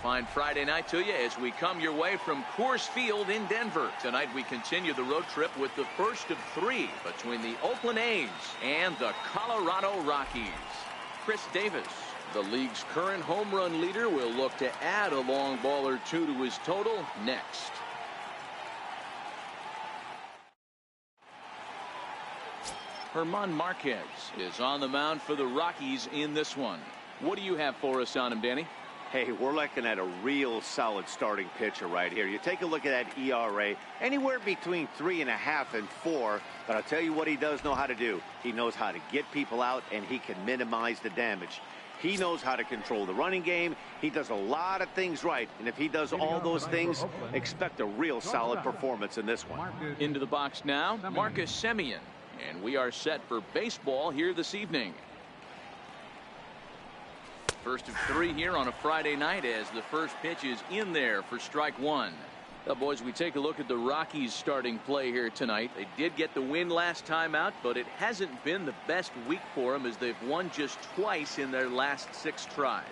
fine Friday night to you as we come your way from Coors Field in Denver. Tonight we continue the road trip with the first of three between the Oakland A's and the Colorado Rockies. Chris Davis, the league's current home run leader, will look to add a long ball or two to his total next. German Marquez is on the mound for the Rockies in this one. What do you have for us on him, Danny? Hey, we're looking at a real solid starting pitcher right here. You take a look at that ERA, anywhere between 3.5 and 4. But I'll tell you what he does know how to do. He knows how to get people out, and he can minimize the damage. He knows how to control the running game. He does a lot of things right. And if he does all those things, expect a real solid performance in this one. Into the box now, Marcus Semien. And we are set for baseball here this evening. First of three here on a Friday night as the first pitch is in there for strike one. Now, boys, we take a look at the Rockies starting play here tonight. They did get the win last time out, but it hasn't been the best week for them as they've won just twice in their last 6 tries.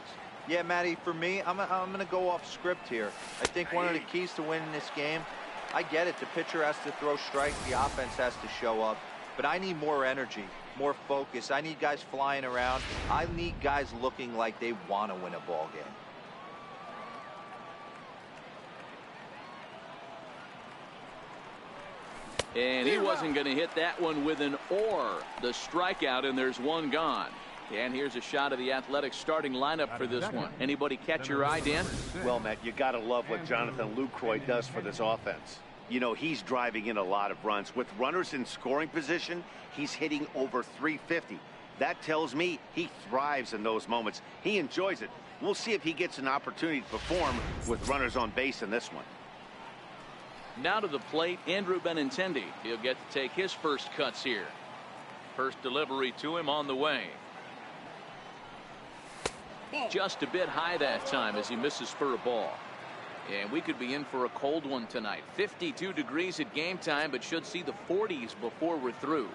Yeah, Matty, for me, I'm going to go off script here. I think one of the keys to winning this game, I get it, the pitcher has to throw strikes, the offense has to show up. But I need more energy, more focus. I need guys flying around. I need guys looking like they want to win a ball game. And he wasn't going to hit that one with an or. The strikeout, and there's one gone. And here's a shot of the Athletics starting lineup for this one. Anybody catch your eye, Dan? Well, Matt, you got to love what Jonathan Lucroy does for this offense. You know, he's driving in a lot of runs. With runners in scoring position, he's hitting over 350. That tells me he thrives in those moments. He enjoys it. We'll see if he gets an opportunity to perform with runners on base in this one. Now to the plate, Andrew Benintendi. He'll get to take his first cuts here. First delivery to him on the way. Just a bit high that time as he misses for a ball. And we could be in for a cold one tonight. 52 degrees at game time, but should see the 40s before we're through.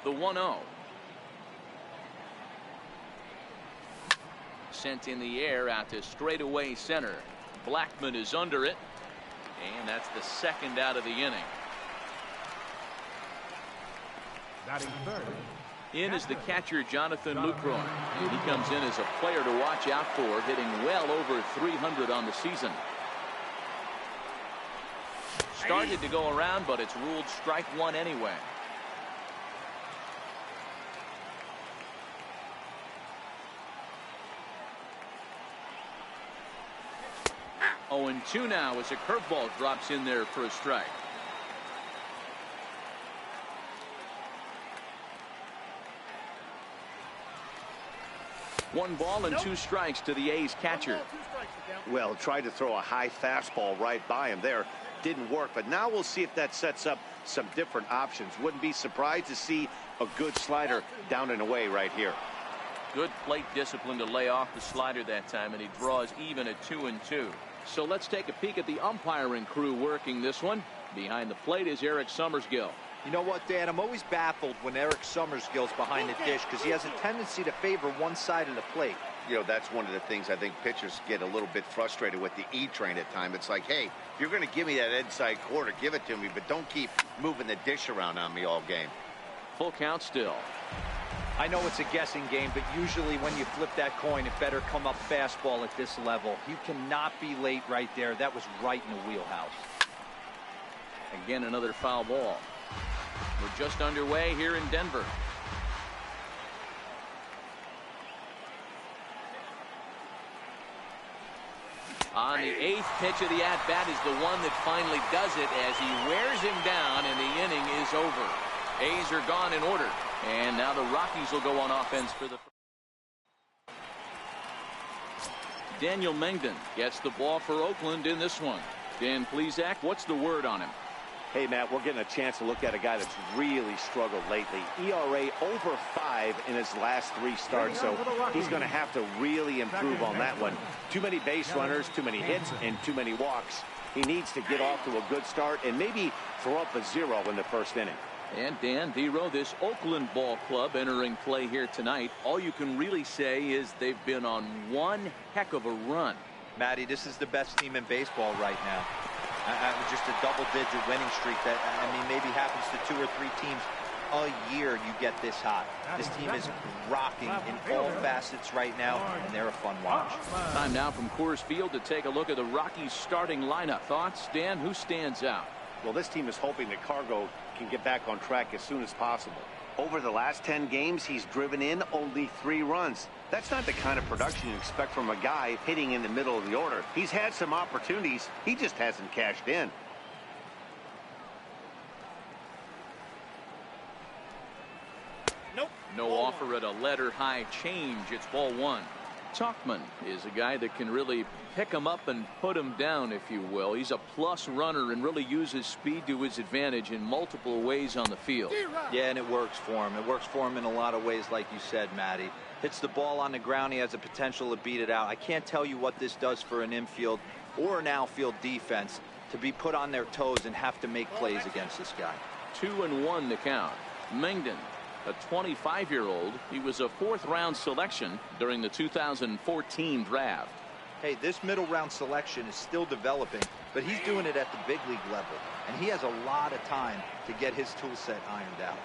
The 1-0. Sent in the air out to straightaway center. Blackman is under it. And that's the second out of the inning. Batting third. In is the catcher, Jonathan Lucroy. He comes in as a player to watch out for, hitting well over 300 on the season. Started to go around, but it's ruled strike one anyway. Oh, and 2 now as a curveball drops in there for a strike. One ball and 2 strikes to the A's catcher. Well, tried to throw a high fastball right by him there. Didn't work, but now we'll see if that sets up some different options. Wouldn't be surprised to see a good slider down and away right here. Good plate discipline to lay off the slider that time, and he draws even at 2-2. So let's take a peek at the umpiring crew working this one. Behind the plate is Eric Summersgill. You know what, Dan? I'm always baffled when Eric Summersgill's behind the dish because he has a tendency to favor one side of the plate. You know, that's one of the things I think pitchers get a little bit frustrated with the E-train at times. It's like, hey, if you're going to give me that inside quarter, give it to me, but don't keep moving the dish around on me all game. Full count still. I know it's a guessing game, but usually when you flip that coin, it better come up fastball at this level. You cannot be late right there. That was right in the wheelhouse. Again, another foul ball. We're just underway here in Denver. On the 8th pitch of the at-bat is the one that finally does it as he wears him down and the inning is over. A's are gone in order. And now the Rockies will go on offense for the... Daniel Mengden gets the ball for Oakland in this one. Dan Plesac, what's the word on him? Hey, Matt, we're getting a chance to look at a guy that's really struggled lately. ERA over 5 in his last 3 starts, so he's going to have to really improve on that one. Too many base runners, too many hits, and too many walks. He needs to get off to a good start and maybe throw up a 0 in the first inning. And Dan Dero, this Oakland ball club entering play here tonight, all you can really say is they've been on one heck of a run. Matty, this is the best team in baseball right now. Just a double-digit winning streak that, I mean, maybe happens to 2 or 3 teams a year you get this hot. This team is rocking in all facets right now, and they're a fun watch. Time now from Coors Field to take a look at the Rockies starting lineup. Thoughts, Dan? Who stands out? Well, this team is hoping that Cargo can get back on track as soon as possible. Over the last 10 games, he's driven in only 3 runs. That's not the kind of production you expect from a guy hitting in the middle of the order. He's had some opportunities. He just hasn't cashed in. Nope. No offer at a letter high change. It's ball 1. Tuchman is a guy that can really pick him up and put him down, if you will. He's a plus runner and really uses speed to his advantage in multiple ways on the field. Yeah, and it works for him. It works for him in a lot of ways, like you said, Matty. Hits the ball on the ground. He has the potential to beat it out. I can't tell you what this does for an infield or an outfield defense to be put on their toes and have to make plays against this guy. 2-1 the count. Mengden, a 25-year-old. He was a 4th-round selection during the 2014 draft. Hey, this middle-round selection is still developing, but he's doing it at the big league level, and he has a lot of time to get his tool set ironed out.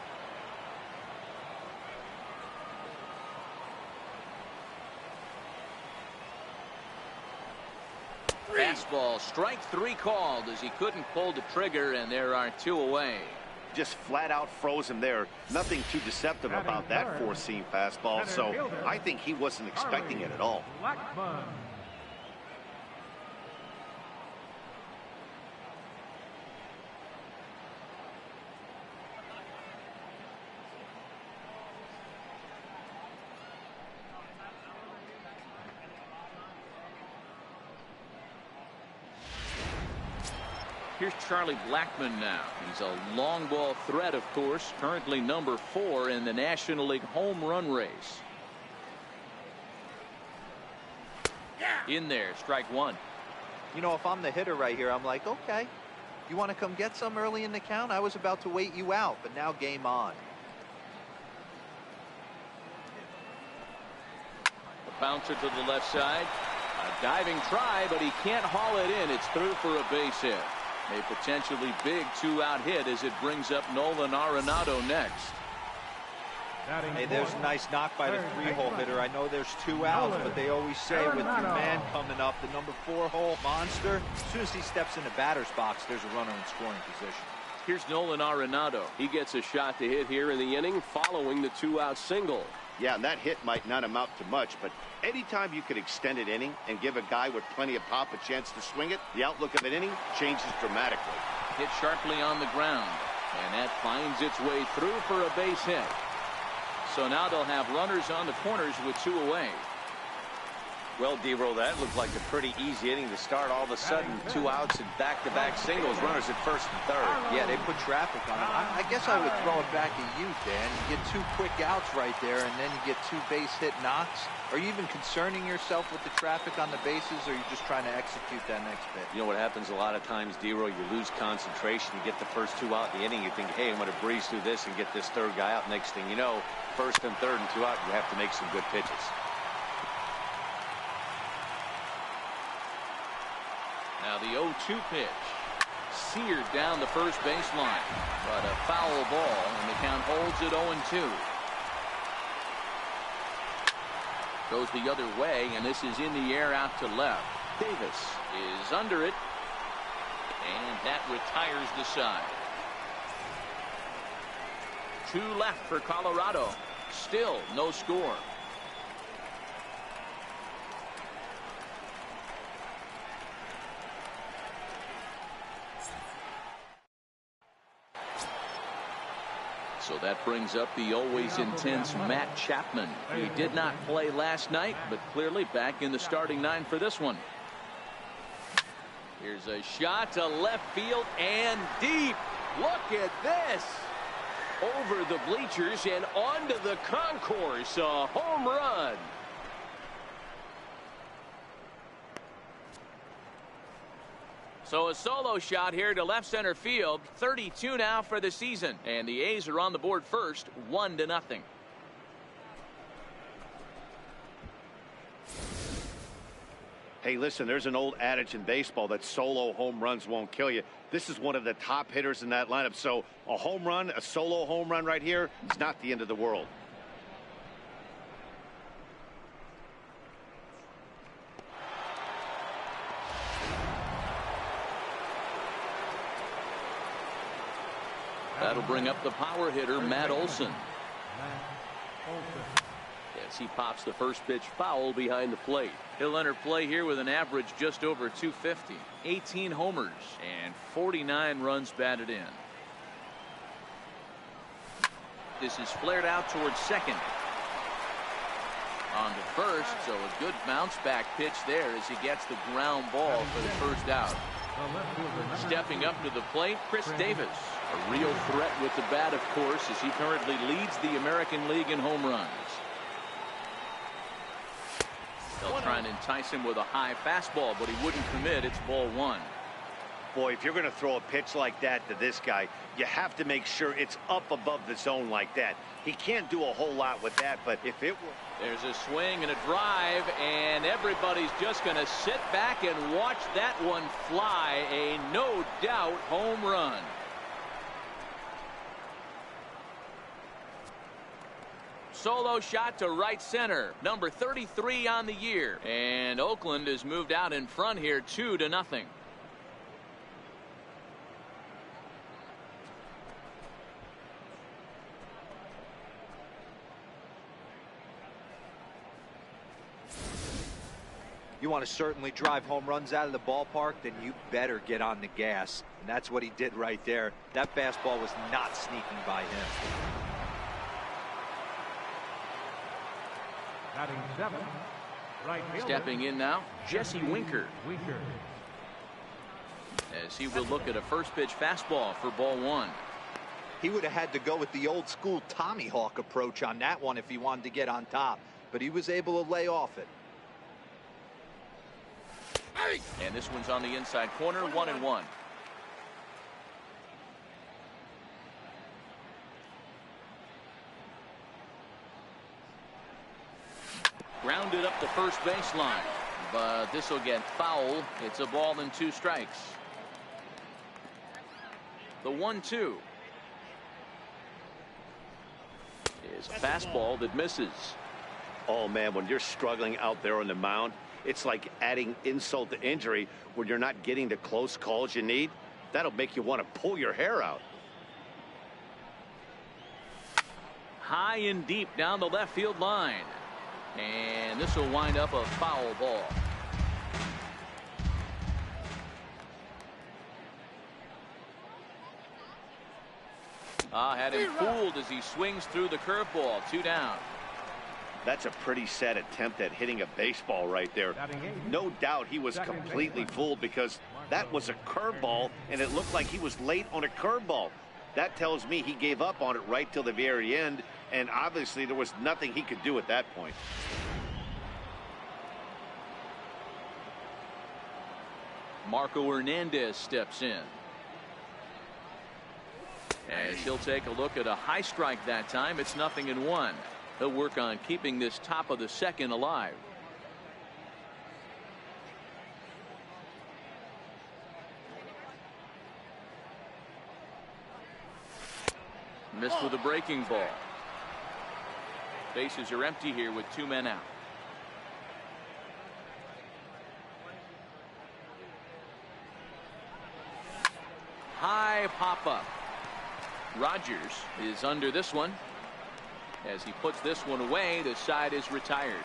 Fastball, strike 3 called as he couldn't pull the trigger, and there are 2 away. Just flat out froze him there. Nothing too deceptive about that 4-seam fastball, so I think he wasn't expecting it at all. Here's Charlie Blackmon now. He's a long ball threat, of course, currently number 4 in the National League home run race. In there, strike 1. You know, if I'm the hitter right here, I'm like, okay, you want to come get some early in the count? I was about to wait you out, but now game on. The bouncer to the left side. A diving try, but he can't haul it in. It's through for a base hit. A potentially big 2-out hit as it brings up Nolan Arenado next. Hey, there's a nice knock by the 3-hole hitter. I know there's 2 outs, but they always say with your man coming up, the number 4-hole monster, as soon as he steps in the batter's box, there's a runner in scoring position. Here's Nolan Arenado. He gets a shot to hit here in the inning following the 2-out single. Yeah, and that hit might not amount to much, but anytime you could extend an inning and give a guy with plenty of pop a chance to swing it, the outlook of an inning changes dramatically. Hit sharply on the ground, and that finds its way through for a base hit. So now they'll have runners on the corners with 2 away. Well, Dero, that looked like a pretty easy inning to start. All of a sudden, 2 outs and back-to-back singles, runners at first and third. Yeah, they put traffic on it. I guess I would throw it back at you, Dan. You get 2 quick outs right there, and then you get 2 base hit knocks. Are you even concerning yourself with the traffic on the bases, or are you just trying to execute that next bit? You know what happens a lot of times, Dero? You lose concentration. You get the first 2 out in the inning. You think, hey, I'm going to breeze through this and get this 3rd guy out. Next thing you know, 1st and 3rd and 2 out, you have to make some good pitches. Now the 0-2 pitch. Seared down the first baseline. But a foul ball, and the count holds at 0-2. Goes the other way, and this is in the air out to left. Davis is under it. And that retires the side. 2 left for Colorado. Still no score. So that brings up the always intense Matt Chapman. He did not play last night, but clearly back in the starting 9 for this one. Here's a shot to left field and deep. Look at this. Over the bleachers and onto the concourse. A home run. So a solo shot here to left center field. 32 now for the season. And the A's are on the board first, 1-0. Hey, listen, there's an old adage in baseball that solo home runs won't kill you. This is one of the top hitters in that lineup. So a home run, a solo home run right here, it's not the end of the world. That'll bring up the power hitter, Matt Olson. As he pops the first pitch foul behind the plate. He'll enter play here with an average just over 250. 18 homers and 49 runs batted in. This is flared out towards second. On to first, so a good bounce back pitch there as he gets the ground ball for the first out. Stepping up to the plate, Chris Davis. A real threat with the bat, of course, as he currently leads the American League in home runs. They'll try and entice him with a high fastball, but he wouldn't commit. It's ball one. Boy, if you're going to throw a pitch like that to this guy, you have to make sure it's up above the zone like that. He can't do a whole lot with that, but if it were... There's a swing and a drive, and everybody's just going to sit back and watch that one fly. A no-doubt home run. Solo shot to right center. Number 33 on the year. And Oakland has moved out in front here 2-0. You want to certainly drive home runs out of the ballpark, then you better get on the gas. And that's what he did right there. That fastball was not sneaking by him. Batting 7, right fielder. Stepping in now, Jesse Winker. As he will look at a first pitch fastball for ball one. He would have had to go with the old school Tommy Hawk approach on that one if he wanted to get on top. But he was able to lay off it. And this one's on the inside corner, 1-1. Grounded up the first baseline, but this will get foul. It's a ball and 2 strikes. The 1-2 is a fastball that misses. Oh, man, when you're struggling out there on the mound, it's like adding insult to injury when you're not getting the close calls you need. That'll make you want to pull your hair out. High and deep down the left field line. And this will wind up a foul ball. Had him fooled as he swings through the curveball. 2 down. That's a pretty sad attempt at hitting a baseball right there. No doubt he was completely fooled because that was a curveball and it looked like he was late on a curveball. That tells me he gave up on it right till the very end, and obviously there was nothing he could do at that point. Marco Hernandez steps in. As he'll take a look at a high strike that time. It's 0-1. He'll work on keeping this top of the second alive. Missed with a breaking ball. Bases are empty here with 2 men out. High pop up. Rogers is under this one. As he puts this one away, the side is retired.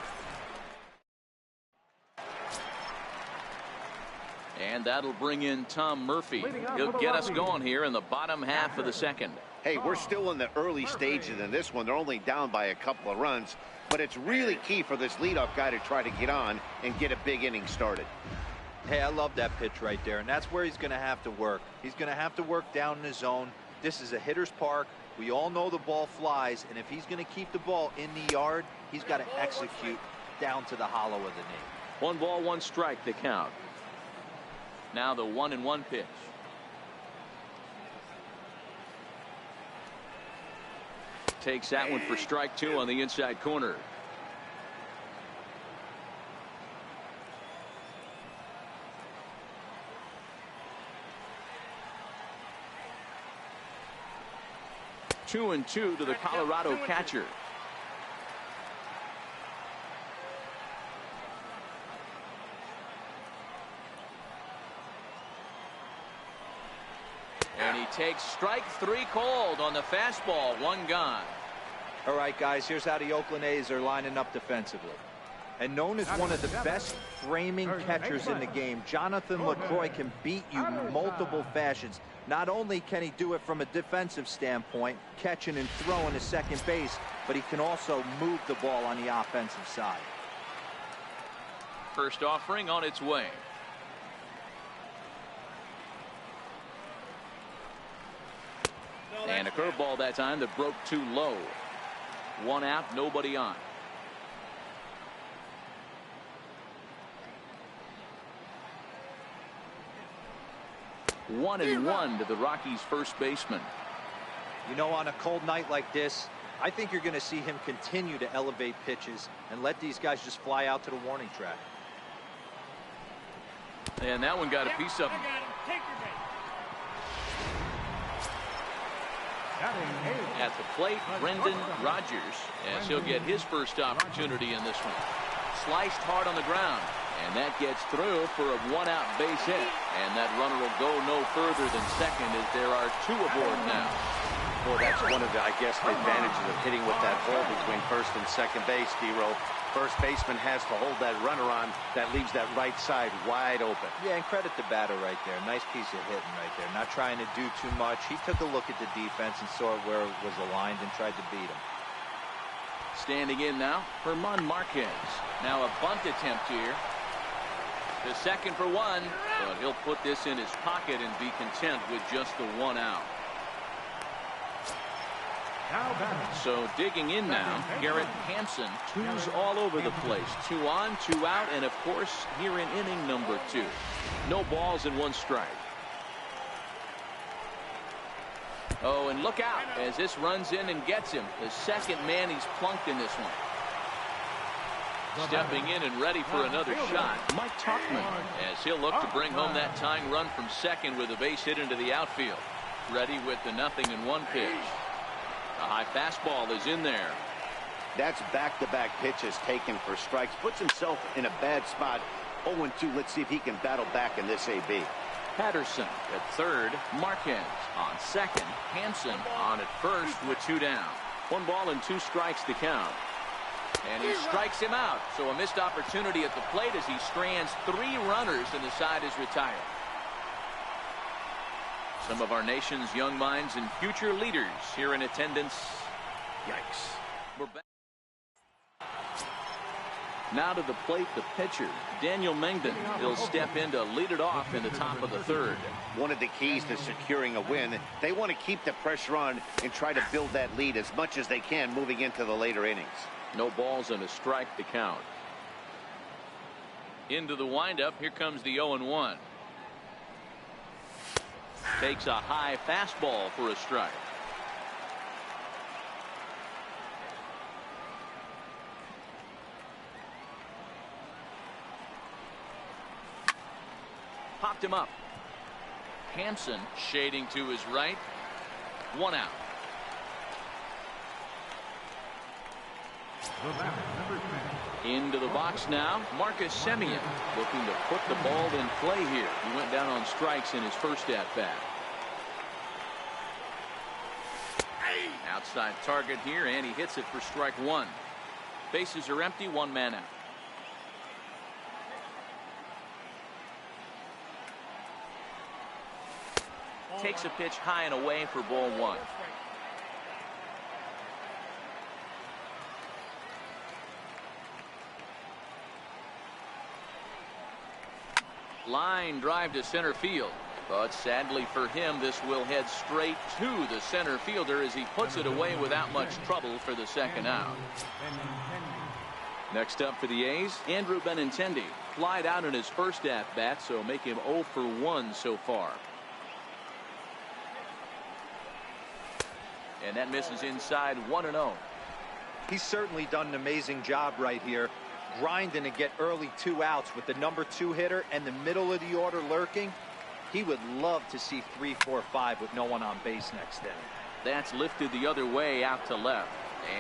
And that'll bring in Tom Murphy. He'll get us going here in the bottom half of the second. Hey, we're still in the early stages in this one. They're only down by a couple of runs, but it's really key for this leadoff guy to try to get on and get a big inning started. Hey, I love that pitch right there, and that's where he's going to have to work. He's going to have to work down in the zone. This is a hitter's park. We all know the ball flies, and if he's going to keep the ball in the yard, he's got to execute down to the hollow of the knee. 1 ball, 1 strike to count. Now the 1-1 pitch. Takes that one for strike 2 on the inside corner. Two and two to the Colorado catcher. And he takes strike 3 called on the fastball. 1 gone. All right, guys, here's how the Oakland A's are lining up defensively. And known as one of the best framing catchers in the game, Jonathan LaCroix can beat you multiple fashions. Not only can he do it from a defensive standpoint, catching and throwing to second base, but he can also move the ball on the offensive side. First offering on its way. And a curveball that time that broke too low. 1 out, nobody on. One and one to the Rockies' first baseman. You know, on a cold night like this, I think you're going to see him continue to elevate pitches and let these guys just fly out to the warning track. And that one got a piece of him. At the plate, Brendan Rodgers, as he'll get his first opportunity in this one. Sliced hard on the ground, and that gets through for a 1-out base hit. And that runner will go no further than second as there are 2 aboard now. Well, that's one of the, I guess, the advantages of hitting with that hole between first and second base, D-Roll. First baseman has to hold that runner on. That leaves that right side wide open. Yeah, and credit the batter right there. Nice piece of hitting right there. Not trying to do too much. He took a look at the defense and saw where it was aligned and tried to beat him. Standing in now, German Marquez. Now a bunt attempt here. The second for 1, but he'll put this in his pocket and be content with just the 1 out. So digging in now, Garrett Hampson, 2s all over the place. 2 on, 2 out, and of course here in inning number 2. No balls and 1 strike. Oh, and look out as this runs in and gets him. The second man he's plunked in this one. Stepping in and ready for another shot, Mike Tauchman, as he'll look to bring home that tying run from second with a base hit into the outfield. Ready with the 0-1 pitch. A high fastball is in there. That's back-to-back pitches taken for strikes. Puts himself in a bad spot. 0-2. Let's see if he can battle back in this AB. Patterson at third. Marquez on second. Hampson on at first with 2 down. 1 ball and 2 strikes to count. And he strikes him out. So a missed opportunity at the plate as he strands 3 runners and the side is retired. Some of our nation's young minds and future leaders here in attendance. Yikes. We're back. Now to the plate, the pitcher, Daniel Mengden. He'll step in to lead it off in the top of the 3rd. One of the keys to securing a win, they want to keep the pressure on and try to build that lead as much as they can moving into the later innings. No balls and a strike to count. Into the windup, here comes the 0-1. Takes a high fastball for a strike. Popped him up. Hampson shading to his right. 1 out. Into the box now, Marcus Semien looking to put the ball in play here. He went down on strikes in his first at-bat. Outside target here, and he hits it for strike 1. Bases are empty, 1 man out. Takes a pitch high and away for ball 1. Line drive to center field. But sadly for him, this will head straight to the center fielder as he puts it away without much trouble for the 2nd out. Next up for the A's, Andrew Benintendi. Flied out in his first at-bat, so make him 0 for 1 so far. And that misses inside 1-0. He's certainly done an amazing job right here, grinding to get early 2 outs with the number 2 hitter and the middle of the order lurking. He would love to see 3, 4, 5 with no one on base next inning. That's lifted the other way out to left.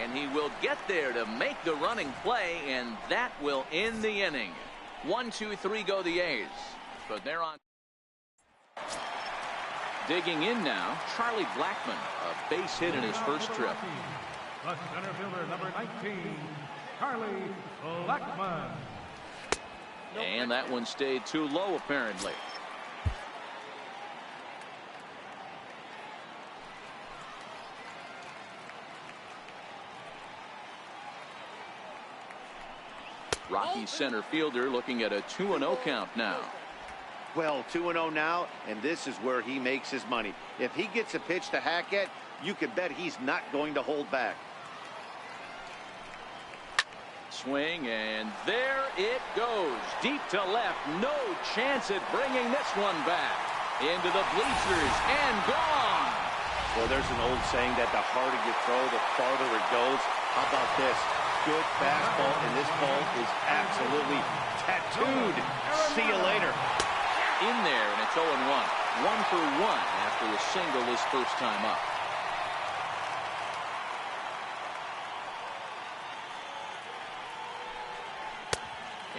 And he will get there to make the running play, and that will end the inning. 1, 2, 3 go the A's. But they're on. Digging in now, Charlie Blackmon, a base hit in his first trip. The center fielder, number 19, Charlie Blackmon. And that one stayed too low, apparently. Rocky's center fielder looking at a 2-0 count now. Well, 2-0 now, and this is where he makes his money. If he gets a pitch to hack at, you can bet he's not going to hold back. Swing, and there it goes. Deep to left. No chance at bringing this one back. Into the bleachers and gone. Well, there's an old saying that the harder you throw, the farther it goes. How about this? Good fastball, and this ball is absolutely tattooed. See you later. In there, and it's 0-1. 1 for 1 after a single his first time up.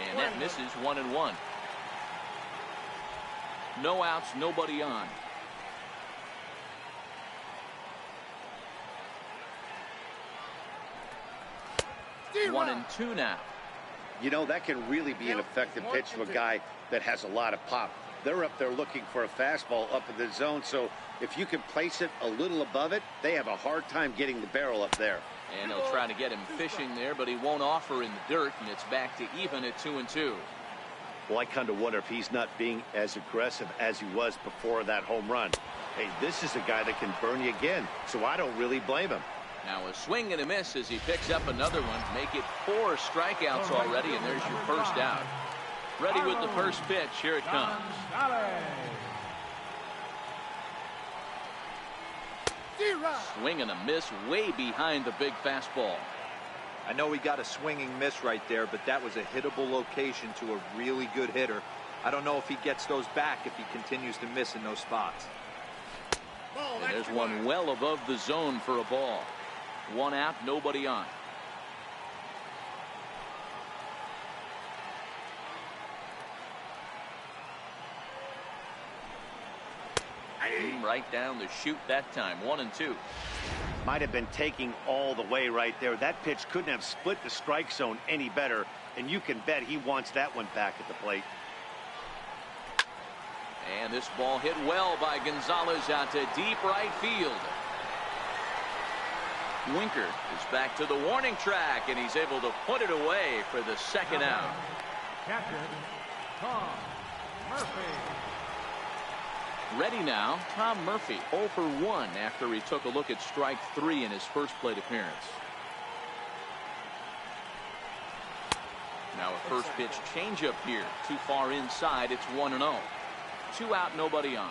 And that misses 1-1. No outs, nobody on. One and two now. You know, that can really be an effective pitch to a guy that has a lot of pop. They're up there looking for a fastball up in the zone, so if you can place it a little above it, they have a hard time getting the barrel up there. And they'll try to get him fishing there, but he won't offer in the dirt, and it's back to even at 2-2. Well, I kind of wonder if he's not being as aggressive as he was before that home run. Hey, this is a guy that can burn you again, so I don't really blame him. Now a swing and a miss as he picks up another one. Make it 4 strikeouts already, and there's your first out. Ready with the first pitch. Here it comes. Swing and a miss way behind the big fastball. I know he got a swinging miss right there, but that was a hittable location to a really good hitter. I don't know if he gets those back if he continues to miss in those spots. And there's one well above the zone for a ball. 1 out, nobody on. Right down the chute that time. 1-2. Might have been taking all the way right there. That pitch couldn't have split the strike zone any better, and you can bet he wants that one back at the plate. And this ball hit well by Gonzalez out to deep right field. Winker is back to the warning track, and he's able to put it away for the second out. Catcher, Tom Murphy. Ready now, Tom Murphy, 0 for 1 after he took a look at strike 3 in his first plate appearance. Now a first pitch changeup here. Too far inside, it's 1-0. 2 out, nobody on.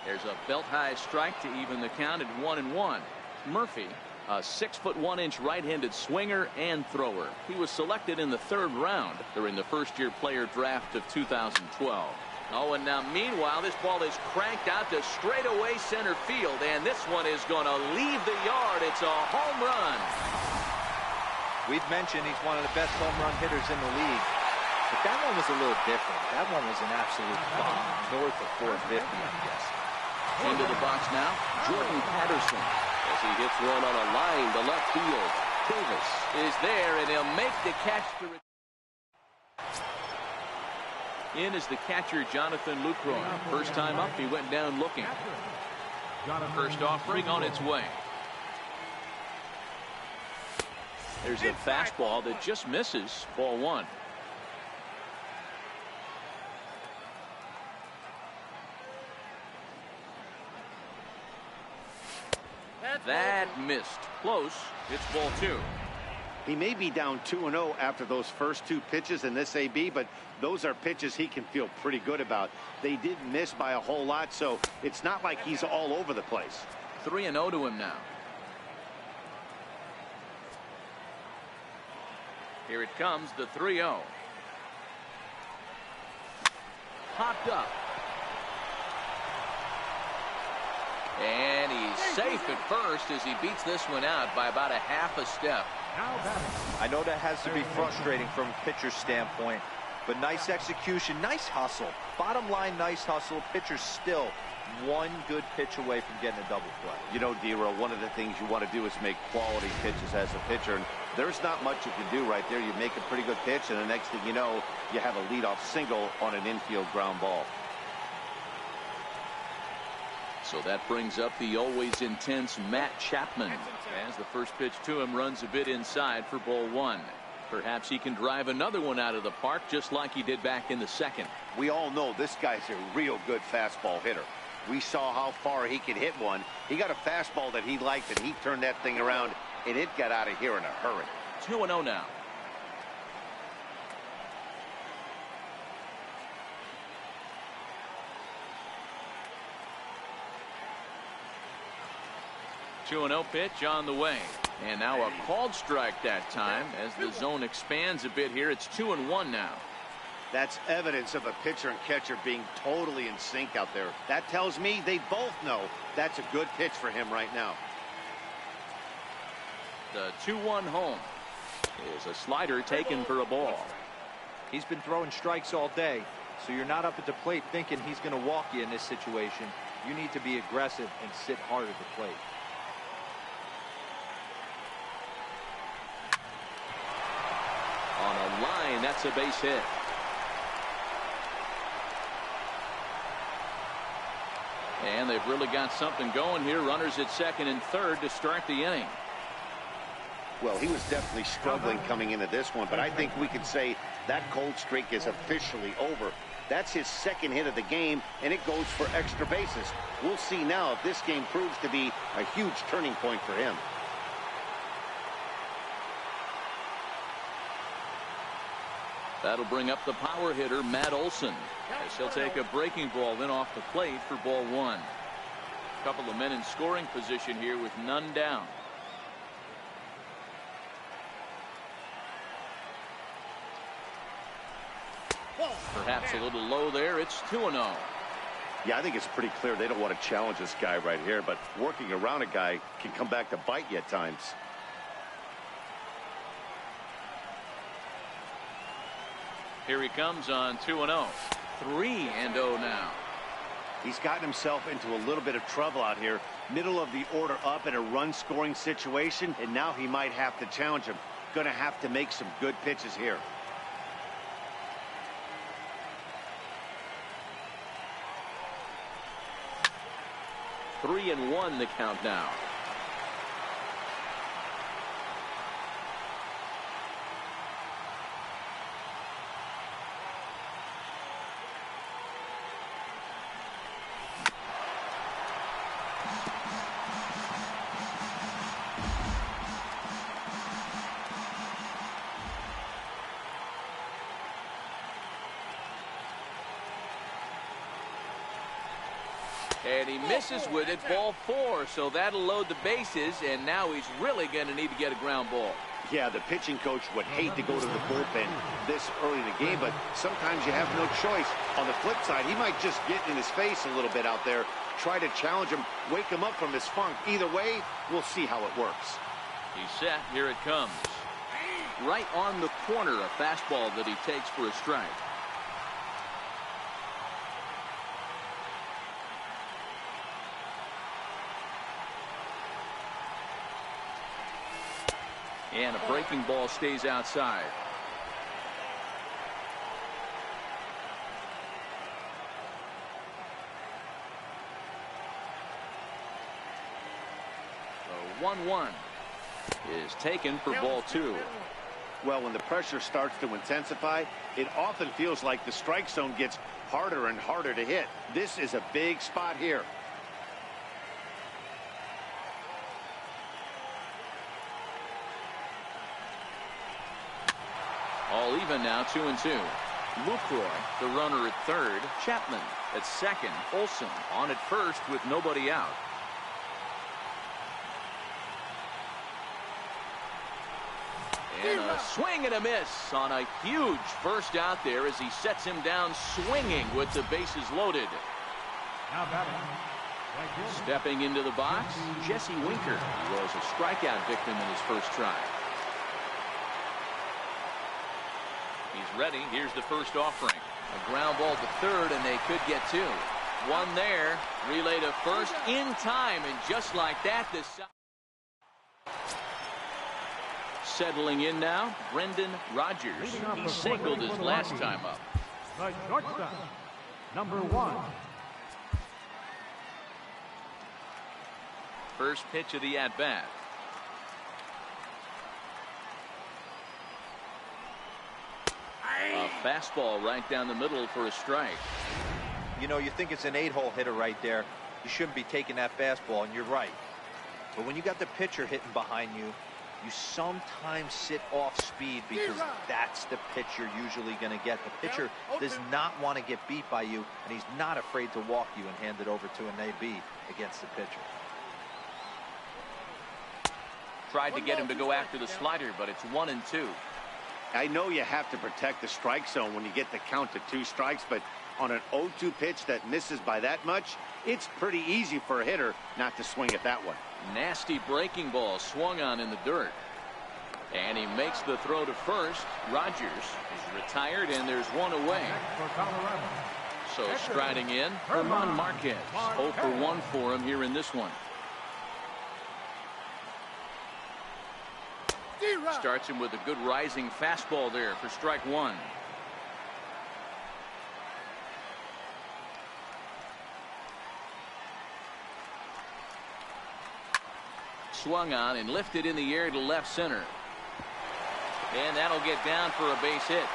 There's a belt-high strike to even the count at 1-1. Murphy, a 6'1" right-handed swinger and thrower. He was selected in the 3rd round during the first-year player draft of 2012. Oh, and now meanwhile, this ball is cranked out to straightaway center field, and this one is going to leave the yard. It's a home run. We've mentioned he's one of the best home run hitters in the league, but that one was a little different. That one was an absolute bomb, north of 450, I'm guessing. Into the box now, Jordan Patterson, as he hits one on a line to left field. Davis is there, and he'll make the catch to in is the catcher, Jonathan Lucroy. First time up, he went down looking. First offering on its way. There's a fastball that just misses. Ball 1. That missed. Close. It's ball 2. He may be down 2-0 after those first 2 pitches in this AB, but those are pitches he can feel pretty good about. They did miss by a whole lot, so it's not like he's all over the place. 3-0 to him now. Here it comes, the 3-0. Popped up. And he's safe at first as he beats this one out by about a half a step. I know that has to be frustrating from a pitcher's standpoint, but nice execution, nice hustle. Bottom line, nice hustle. Pitcher's still one good pitch away from getting a double play. You know, D-Row, one of the things you want to do is make quality pitches as a pitcher, and there's not much you can do right there. You make a pretty good pitch, and the next thing you know, you have a leadoff single on an infield ground ball. So that brings up the always intense Matt Chapman as the first pitch to him runs a bit inside for ball 1. Perhaps he can drive another one out of the park just like he did back in the second. We all know this guy's a real good fastball hitter. We saw how far he could hit one. He got a fastball that he liked, and he turned that thing around, and it got out of here in a hurry. 2-0 now. Two-0 pitch on the way. And now a called strike that time as the zone expands a bit here. It's 2-1 now. That's evidence of a pitcher and catcher being totally in sync out there. That tells me they both know that's a good pitch for him right now. The 2-1 home is a slider taken for a ball. He's been throwing strikes all day, so you're not up at the plate thinking he's going to walk you in this situation. You need to be aggressive and sit hard at the plate. On a line, that's a base hit. And they've really got something going here. Runners at second and third to start the inning. Well, he was definitely struggling coming into this one, but I think we could say that cold streak is officially over. That's his second hit of the game, and it goes for extra bases. We'll see now if this game proves to be a huge turning point for him. That'll bring up the power hitter, Matt Olson, as he'll take a breaking ball in off the plate for ball 1. A couple of men in scoring position here with none down. Perhaps a little low there. It's 2-0. Yeah, I think it's pretty clear they don't want to challenge this guy right here, but working around a guy can come back to bite you at times. Here he comes on 2-0. 3-0 now. He's gotten himself into a little bit of trouble out here. Middle of the order up in a run-scoring situation, and now he might have to challenge him. Going to have to make some good pitches here. Three and 1 the count now. And he misses with it, ball 4. So that'll load the bases, and now he's really going to need to get a ground ball. Yeah, the pitching coach would hate to go to the bullpen this early in the game, but sometimes you have no choice. On the flip side, he might just get in his face a little bit out there, try to challenge him, wake him up from his funk. Either way, we'll see how it works. He's set. Here it comes. Right on the corner, a fastball that he takes for a strike. And a breaking ball stays outside. The 1-1 is taken for ball 2. Well, when the pressure starts to intensify, it often feels like the strike zone gets harder and harder to hit. This is a big spot here. All even now, 2-2. Lucroy, the runner at third. Chapman at second. Olsen on at first with nobody out. And a swing and a miss on a huge first out there as he sets him down swinging with the bases loaded. Now batting. Stepping into the box, Jesse Winker. He was a strikeout victim in his first try. He's ready. Here's the first offering. A ground ball to third, and they could get two. One there. Relay to first in time, and just like that, this. Settling in now, Brendan Rodgers. He singled his last time up. The shortstop, number 1. First pitch of the at-bat. A fastball right down the middle for a strike. You know, you think it's an 8-hole hitter right there. You shouldn't be taking that fastball, and you're right. But when you got the pitcher hitting behind you, you sometimes sit off speed because that's the pitch you're usually going to get. The pitcher does not want to get beat by you, and he's not afraid to walk you and hand it over to an AB against the pitcher. Tried to get him to go after the slider, but it's 1-2. I know you have to protect the strike zone when you get the count to 2 strikes, but on an 0-2 pitch that misses by that much, it's pretty easy for a hitter not to swing at that one. Nasty breaking ball swung on in the dirt. And he makes the throw to first. Rodgers is retired, and there's one away. For Colorado. So striding in, Herman Marquez. 0 for 1 for him here in this one. Starts him with a good rising fastball there for strike 1. Swung on and lifted in the air to left center. And that'll get down for a base hit.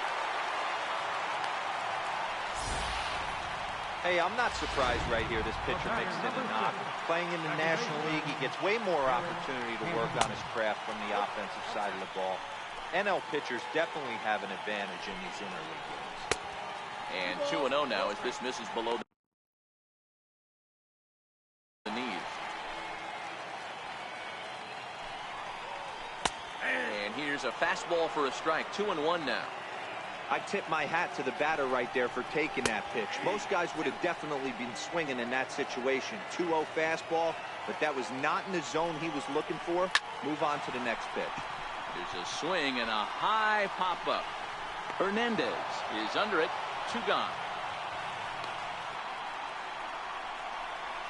Hey, I'm not surprised right here this pitcher mixed in a knock. Playing in the National League, he gets way more opportunity to work on his craft from the offensive side of the ball. NL pitchers definitely have an advantage in these interleague games. And 2-0 now as this misses below the knees. And here's a fastball for a strike. 2-1 now. I tip my hat to the batter right there for taking that pitch. Most guys would have definitely been swinging in that situation. 2-0 fastball, but that was not in the zone he was looking for. Move on to the next pitch. There's a swing and a high pop-up. Hernandez is under it. 2 gone.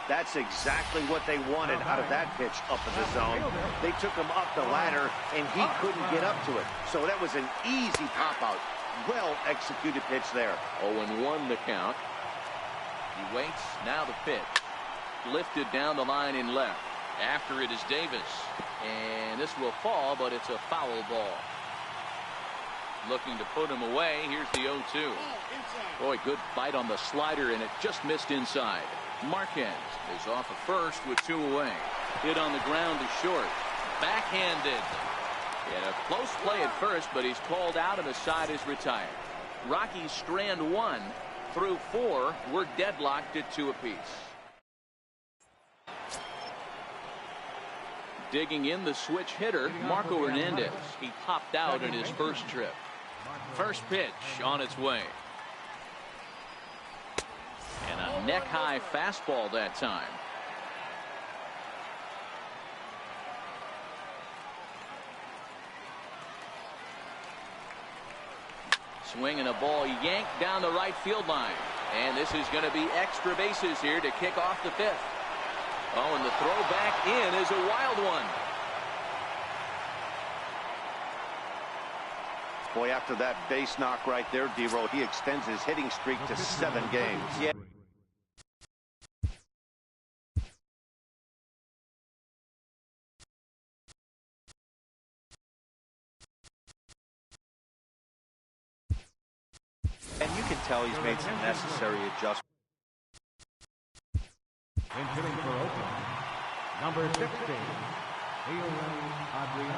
That's exactly what they wanted out of that pitch up in the zone. They took him up the ladder, and he couldn't get up to it. So that was an easy pop-out. Well-executed pitch there. 0-1 the count. He waits. Now the pitch. Lifted down the line in left. After it is Davis. And this will fall, but it's a foul ball. Looking to put him away. Here's the 0-2. Boy, good bite on the slider, and it just missed inside. Marquez is off of first with 2 away. Hit on the ground to short. Backhanded. And a close play at first, but he's called out and the side is retired. Rockies strand 1 through 4. We're deadlocked at 2 apiece. Digging in the switch hitter, Marco Hernandez. He popped out in his first trip. First pitch on its way. And a neck-high fastball that time. Swing and a ball yanked down the right field line. And this is going to be extra bases here to kick off the 5th. Oh, and the throw back in is a wild one. Boy, after that base knock right there, D-Roll, he extends his hitting streak to 7 games. Yeah. And you can tell he's made some necessary adjustments. And hitting for Oakland, number 16, Adrian.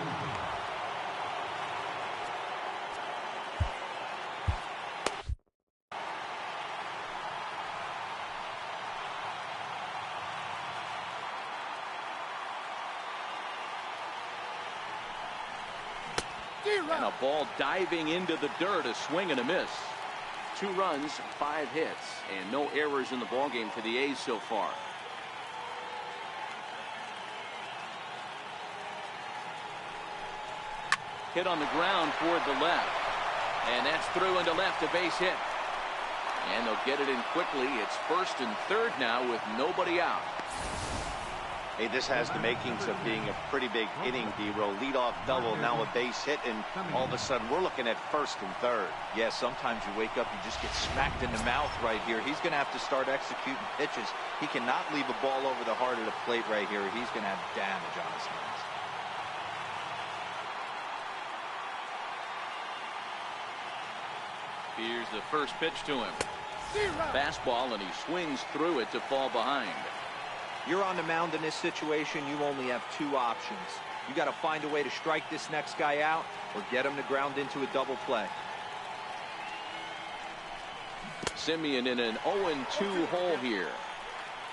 And a ball diving into the dirt, a swing and a miss. 2 runs, 5 hits, and no errors in the ballgame for the A's so far. Hit on the ground toward the left. And that's through into left, a base hit. And they'll get it in quickly. It's 1st and 3rd now with nobody out. Hey, this has the makings of being a pretty big inning, D-Row. Leadoff double, now a base hit, and all of a sudden we're looking at 1st and 3rd. Yeah, sometimes you wake up, you just get smacked in the mouth right here. He's going to have to start executing pitches. He cannot leave a ball over the heart of the plate right here. He's going to have damage on his hands. Here's the first pitch to him. Fastball, and he swings through it to fall behind. You're on the mound in this situation, you only have 2 options. You got to find a way to strike this next guy out or get him to ground into a double play. Simeon in an 0-2 hole here.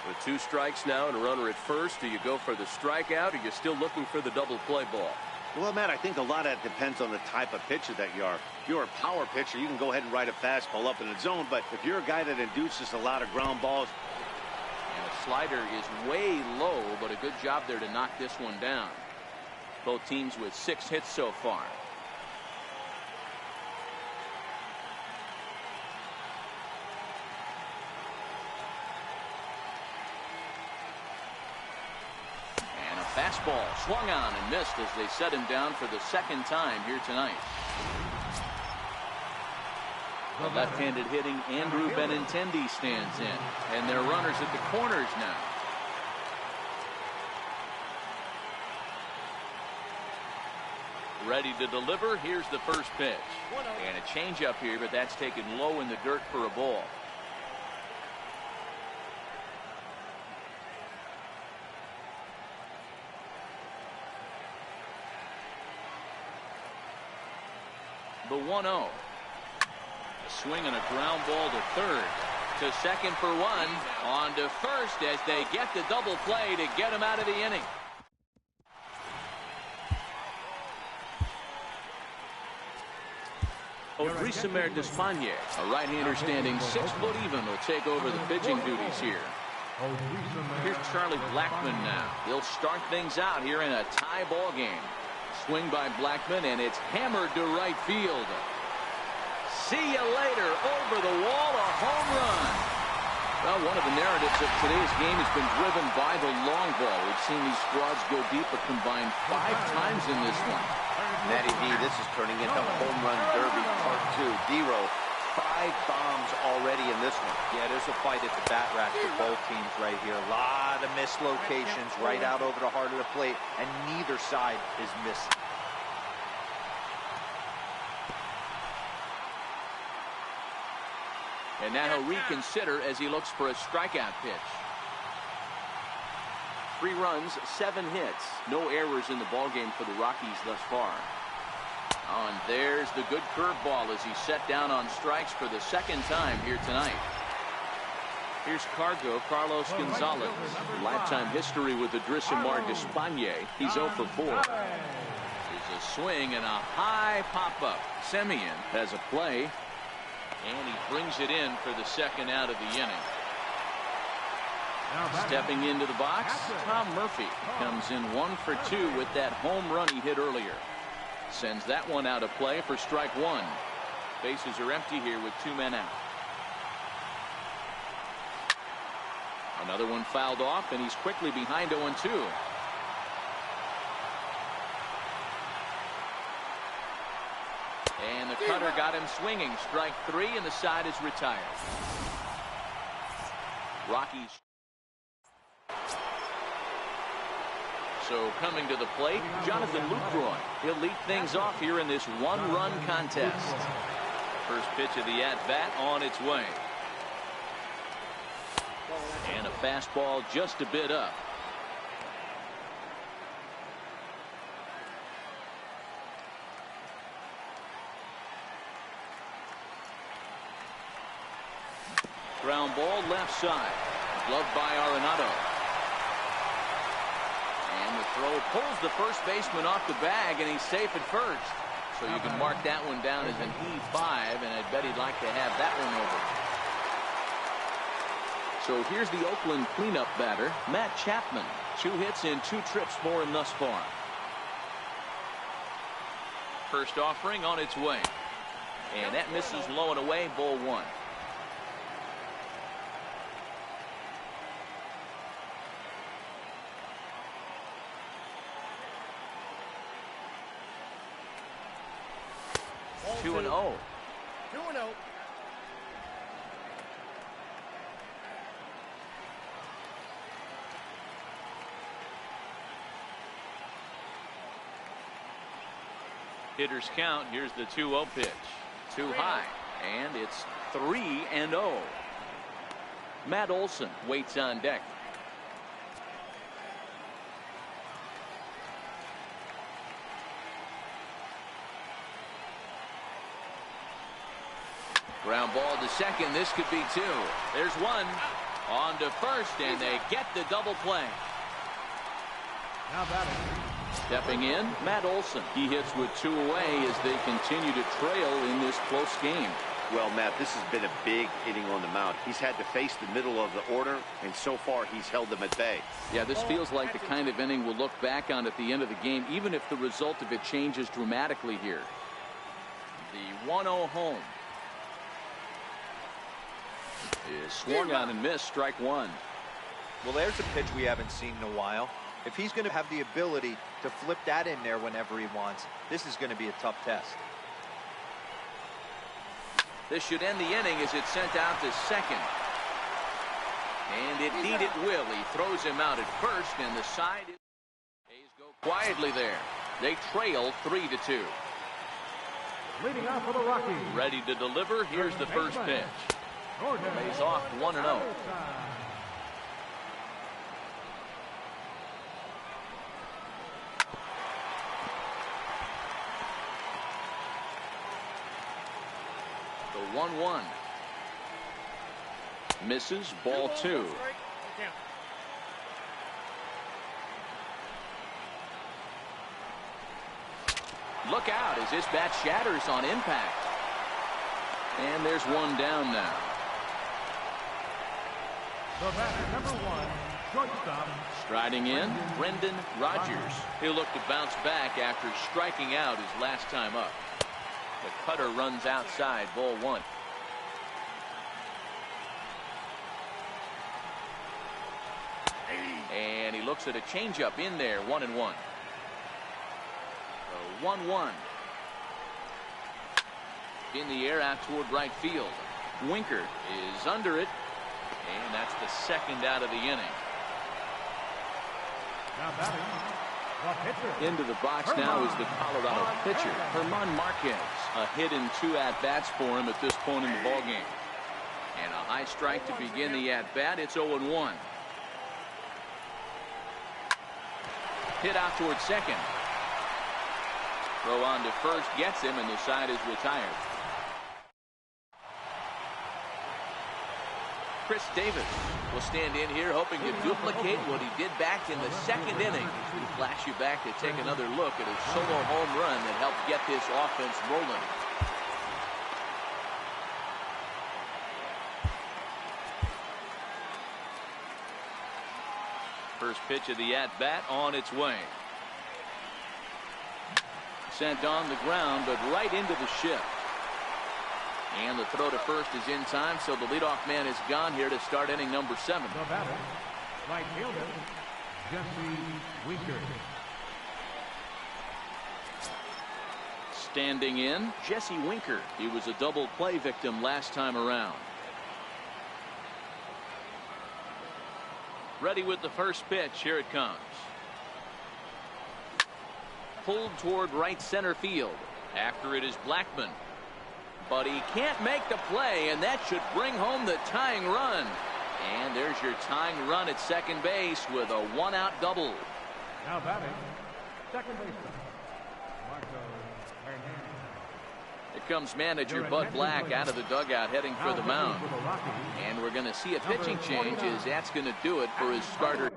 With 2 strikes now and a runner at first, do you go for the strikeout or are you still looking for the double play ball? Well, Matt, I think a lot of that depends on the type of pitcher that you are. If you're a power pitcher, you can go ahead and ride a fastball up in the zone, but if you're a guy that induces a lot of ground balls. And a slider is way low, but a good job there to knock this one down. Both teams with 6 hits so far. And a fastball swung on and missed as they set him down for the 2nd time here tonight. The left-handed hitting Andrew Benintendi stands in, and they're runners at the corners now. Ready to deliver. Here's the first pitch. And a changeup here, but that's taken low in the dirt for a ball. The 1-0. A swing and a ground ball to 3rd. To 2nd for 1. On to 1st as they get the double play to get him out of the inning. Odrisamer Despagne, a right-hander standing 6 foot even, will take over the pitching duties here. Here's Charlie Blackmon now. He'll start things out here in a tie ball game. Swing by Blackmon, and it's hammered to right field. See you later. Over the wall, a home run. Well, one of the narratives of today's game has been driven by the long ball. We've seen these squads go deep a combined 5 times in this one. Matty D, this is turning into home run derby part 2. D-Row, 5 bombs already in this one. Yeah, there's a fight at the bat rack for both teams right here. A lot of missed locations right out over the heart of the plate, and neither side is missing. And now he'll reconsider as he looks for a strikeout pitch. 3 runs, 7 hits. No errors in the ballgame for the Rockies thus far. Oh, and there's the good curveball as he's set down on strikes for the 2nd time here tonight. Here's Carlos Gonzalez. Lifetime history with Odrisamer Despagne. He's 0 for 4. There's a swing and a high pop-up. Simeon has a play. And he brings it in for the 2nd out of the inning. Stepping into the box, Tom Murphy comes in 1 for 2 with that home run he hit earlier. Sends that one out of play for strike 1. Bases are empty here with 2 men out. Another one fouled off, and he's quickly behind 0-2. And the cutter got him swinging. Strike 3, and the side is retired. Rockies. So coming to the plate, Jonathan Lucroy. He'll lead things off here in this 1-run contest. First pitch of the at-bat on its way. And a fastball just a bit up. Ground ball left side. Gloved by Arenado. And the throw pulls the first baseman off the bag, and he's safe at first. So you can mark that one down as an E5, and I bet he'd like to have that one over. So here's the Oakland cleanup batter, Matt Chapman. 2 hits in 2 trips for him thus far. First offering on its way. And that misses low and away, ball 1. Two and 0. 2-0. Hitters count. Here's the 2-0 pitch. Too high. And it's 3-0. Matt Olson waits on deck. Ground ball to second. This could be 2. There's 1. On to first, and they get the double play. Now batting. Stepping in, Matt Olson. He hits with 2 away as they continue to trail in this close game. Well, Matt, this has been a big inning on the mound. He's had to face the middle of the order, and so far he's held them at bay. Yeah, this feels like the kind of inning we'll look back on at the end of the game, even if the result of it changes dramatically here. The 1-0 home is swung on and missed. Strike 1. Well, there's a pitch we haven't seen in a while. If he's going to have the ability to flip that in there whenever he wants, this is going to be a tough test. This should end the inning as it's sent out to second. And indeed it will. He throws him out at first, and the side is... A's go quietly there. They trail 3-2. Leading off for the Rockies. Ready to deliver. Here's the first pitch. Lays off 1-0. The 1-1. Misses, ball 2. Look out as this bat shatters on impact. And there's 1 down now. The batter, number 1, shortstop. Striding in, Brendan Rodgers. He'll look to bounce back after striking out his last time up. The cutter runs outside, ball 1. And he looks at a changeup in there, 1-1. 1-1. In the air out toward right field. Winker is under it. And that's the second out of the inning. Now batting, the pitcher. Into the box now is the Colorado pitcher, Herman Marquez. A hit and 2 at-bats for him at this point in the ballgame. And a high strike to begin the at-bat. It's 0-1. Hit out toward second. Throw on to first gets him, and the side is retired. Chris Davis will stand in here hoping to duplicate what he did back in the second inning. We flash you back to take another look at a solo home run that helped get this offense rolling. First pitch of the at-bat on its way. Sent on the ground, but right into the shift. And the throw to first is in time, so the leadoff man is gone here to start inning number 7. The batter, right fielder, Jesse Winker. Standing in, Jesse Winker. He was a double play victim last time around. Ready with the first pitch. Here it comes. Pulled toward right center field. After it is Blackman. But he can't make the play, and that should bring home the tying run. And there's your tying run at second base with a 1-out double. Now batting, second baseman, Marco Hernandez. Here comes manager Bud Black out of the dugout heading for the mound. And we're going to see a pitching change as that's going to do it for his starter.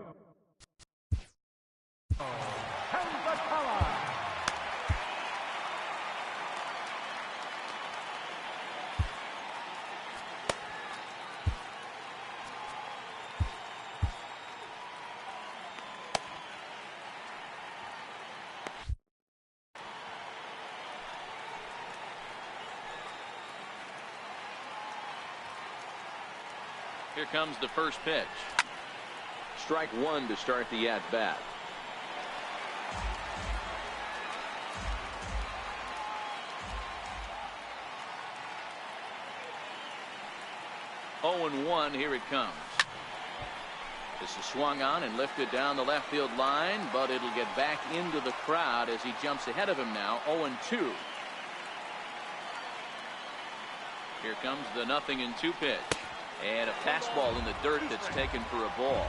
Here comes the first pitch. Strike one to start the at-bat. Oh and 1. Here it comes. This is swung on and lifted down the left field line, but it'll get back into the crowd as he jumps ahead of him now. 0 and 2. Here comes the 0-2 pitch. And a fastball in the dirt that's taken for a ball.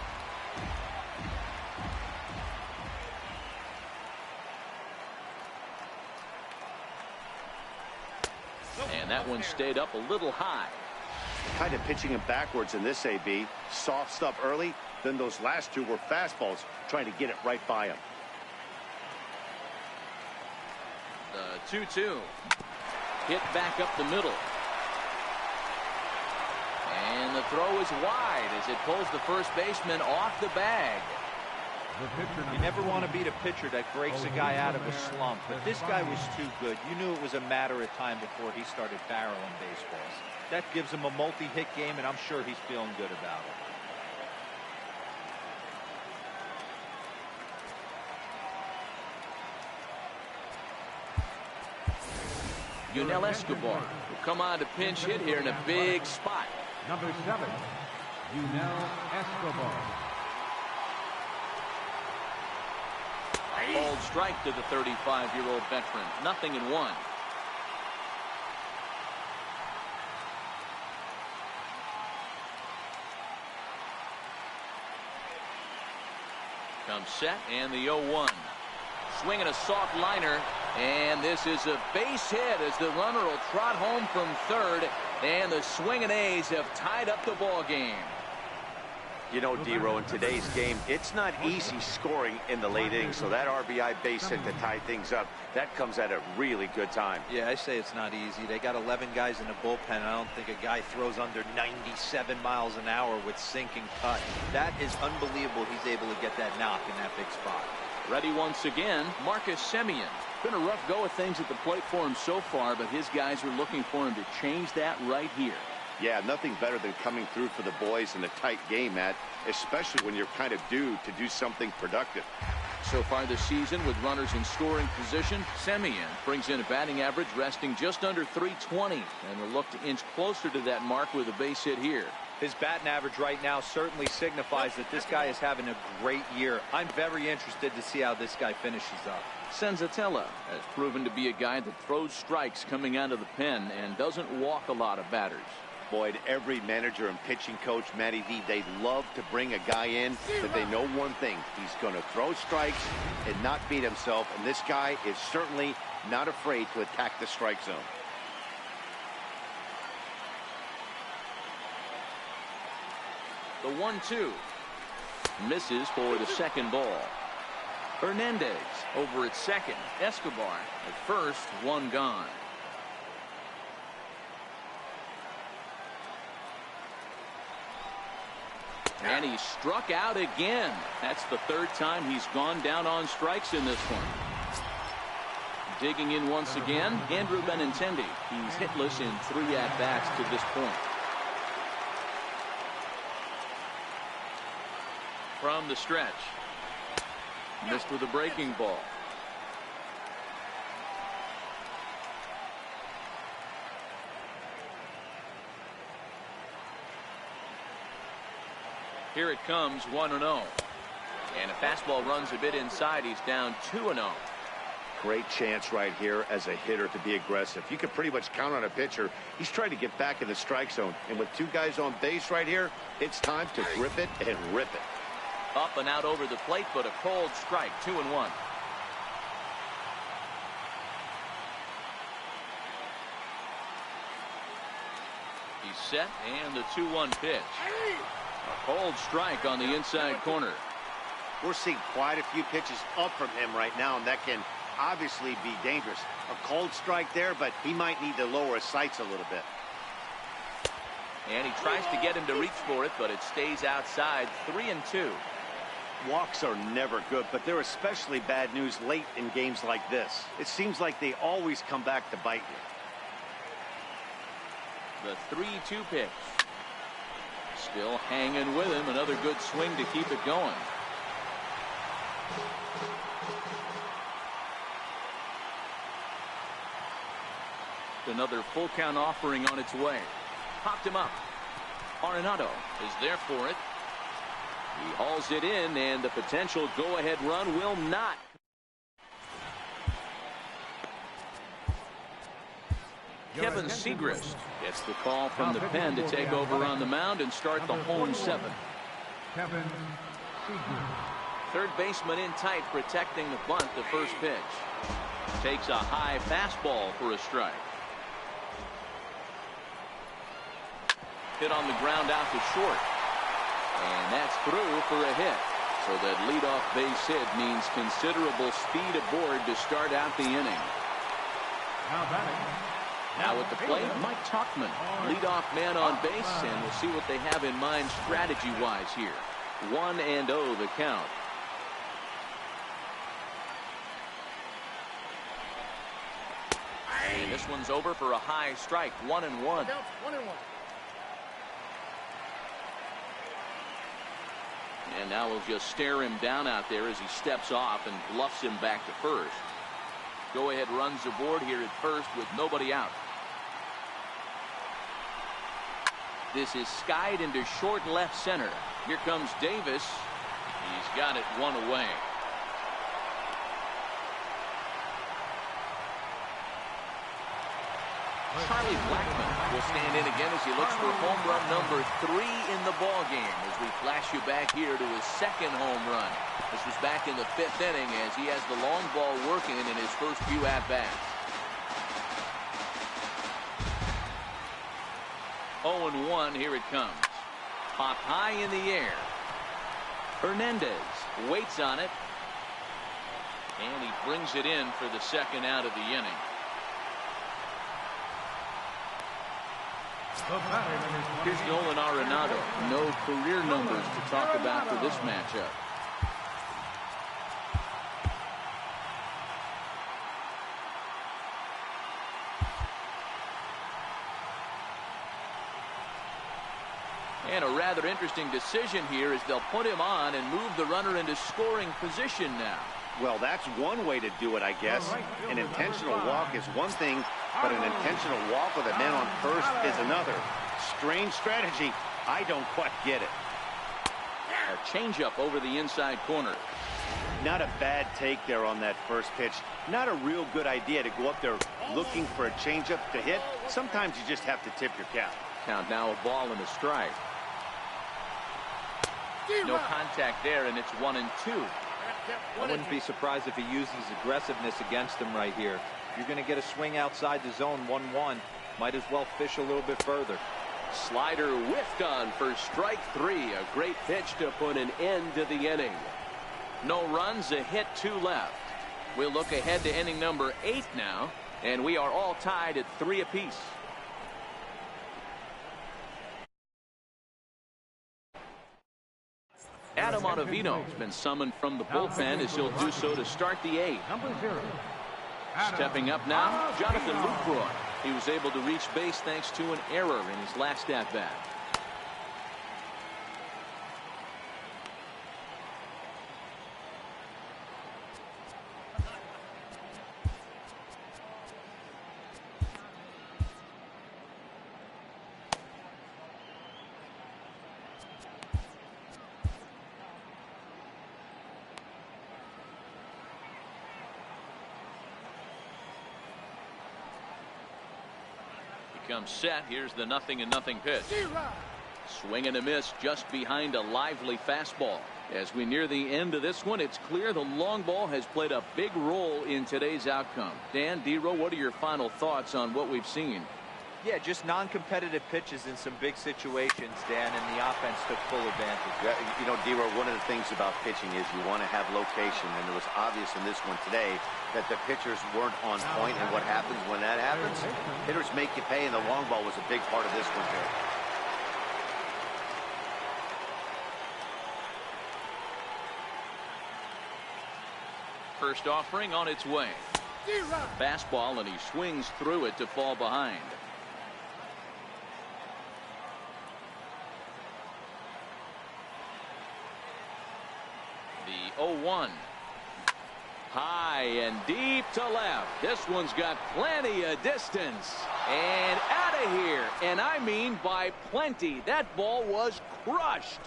And that one stayed up a little high. Kind of pitching him backwards in this AB. Soft stuff early, then those last two were fastballs, trying to get it right by him. The 2-2. Hit back up the middle. And the throw is wide as it pulls the first baseman off the bag. You never want to beat a pitcher that breaks a guy out of a slump, but this guy was too good. You knew it was a matter of time before he started barreling baseballs. That gives him a multi-hit game, and I'm sure he's feeling good about it. Yunel Escobar will come on to pinch hit here in a big spot. Number 7, Yunel Escobar. Called strike to the 35-year-old veteran. 0-1. Comes set and the 0-1. Swinging a soft liner, and this is a base hit as the runner will trot home from third, and the swinging A's have tied up the ball game. You know, D-Row, in today's game, it's not easy scoring in the late innings, so that RBI base hit to tie things up, that comes at a really good time. Yeah, I say it's not easy. They got 11 guys in the bullpen. I don't think a guy throws under 97 miles an hour with sinking cut. That is unbelievable he's able to get that knock in that big spot. Ready once again, Marcus Semien. Been a rough go of things at the plate for him so far, but his guys are looking for him to change that right here. Yeah, nothing better than coming through for the boys in a tight game, Matt, especially when you're kind of due to do something productive. So far this season, with runners in scoring position, Semien brings in a batting average resting just under .320, and will look to inch closer to that mark with a base hit here. His batting average right now certainly signifies that this guy is having a great year. I'm very interested to see how this guy finishes up. Senzatella has proven to be a guy that throws strikes coming out of the pen and doesn't walk a lot of batters. Boyd, every manager and pitching coach, Matty V, they love to bring a guy in that they know one thing. He's going to throw strikes and not beat himself, and this guy is certainly not afraid to attack the strike zone. The 1-2 misses for the second ball. Hernandez over at second. Escobar at first, one gone. And he struck out again. That's the third time he's gone down on strikes in this one. Digging in once again, Andrew Benintendi. He's hitless in 3 at-bats to this point. From the stretch. Missed with a breaking ball. Here it comes, 1-0. And a fastball runs a bit inside. He's down 2-0. Great chance right here as a hitter to be aggressive. You can pretty much count on a pitcher. He's trying to get back in the strike zone. And with 2 guys on base right here, it's time to grip it and rip it. Up and out over the plate, but a cold strike, 2-1. He's set, and the 2-1 pitch. A cold strike on the inside corner. We're seeing quite a few pitches up from him right now, and that can obviously be dangerous. A cold strike there, but he might need to lower his sights a little bit. And he tries to get him to reach for it, but it stays outside. 3-2. Walks are never good, but they're especially bad news late in games like this. It seems like they always come back to bite you. The 3-2 pitch. Still hanging with him. Another good swing to keep it going. Another full count offering on its way. Popped him up. Arenado is there for it. He hauls it in, and the potential go-ahead run will not. Kevin Segrist gets the call from the pen to take over on the mound and start the home 7. Kevin Segrist. Third baseman in tight, protecting the bunt. The first pitch takes a high fastball for a strike. Hit on the ground out to short, and that's through for a hit. So that leadoff base hit means considerable speed aboard to start out the inning. Now batting. Now at the plate, Mike Tuchman, leadoff man on base, and we'll see what they have in mind strategy-wise here. 1-0 the count. And this one's over for a high strike. 1-1. And now we'll just stare him down out there as he steps off and bluffs him back to first. Go-ahead runs aboard here at first with nobody out. This is skied into short left center. Here comes Davis. He's got it one away. Charlie Blackmon will stand in again as he looks for home run number 3 in the ball game as we flash you back here to his second home run. This was back in the 5th inning as he has the long ball working in his first few at-bats. 0-1, here it comes. Popped high in the air. Hernandez waits on it, and he brings it in for the second out of the inning. Here's Nolan Arenado. No career numbers to talk about for this matchup. And a rather interesting decision here as they'll put him on and move the runner into scoring position now. Well, that's one way to do it, I guess. An intentional walk is one thing, but an intentional walk with a man on first is another. Strange strategy. I don't quite get it. A changeup over the inside corner. Not a bad take there on that first pitch. Not a real good idea to go up there looking for a changeup to hit. Sometimes you just have to tip your cap. Count now, a ball and a strike. No contact there, and it's 1-2. I wouldn't be surprised if he uses aggressiveness against him right here. If you're going to get a swing outside the zone 1-1, might as well fish a little bit further. Slider whiffed on for strike 3. A great pitch to put an end to the inning. No runs, a hit, 2 left. We'll look ahead to inning number 8 now, and we are all tied at 3 apiece. Adam Ottavino has been summoned from the bullpen as he'll do so to start the 8th. Stepping up now, Jonathan Lucroy. He was able to reach base thanks to an error in his last at-bat. Comes set. Here's the 0-0 pitch. Swing and a miss just behind a lively fastball. As we near the end of this one, it's clear the long ball has played a big role in today's outcome. Dan, D-Row, what are your final thoughts on what we've seen? Yeah, just non-competitive pitches in some big situations, Dan, and the offense took full advantage. Yeah, you know, D-Row, one of the things about pitching is you want to have location, and it was obvious in this one today that the pitchers weren't on point, and what happens when that happens? Hitters make you pay, and the long ball was a big part of this one here. First offering on its way. Fastball, and he swings through it to fall behind. The 0-1. High and deep to left. This one's got plenty of distance. And out of here. And I mean by plenty. That ball was crushed.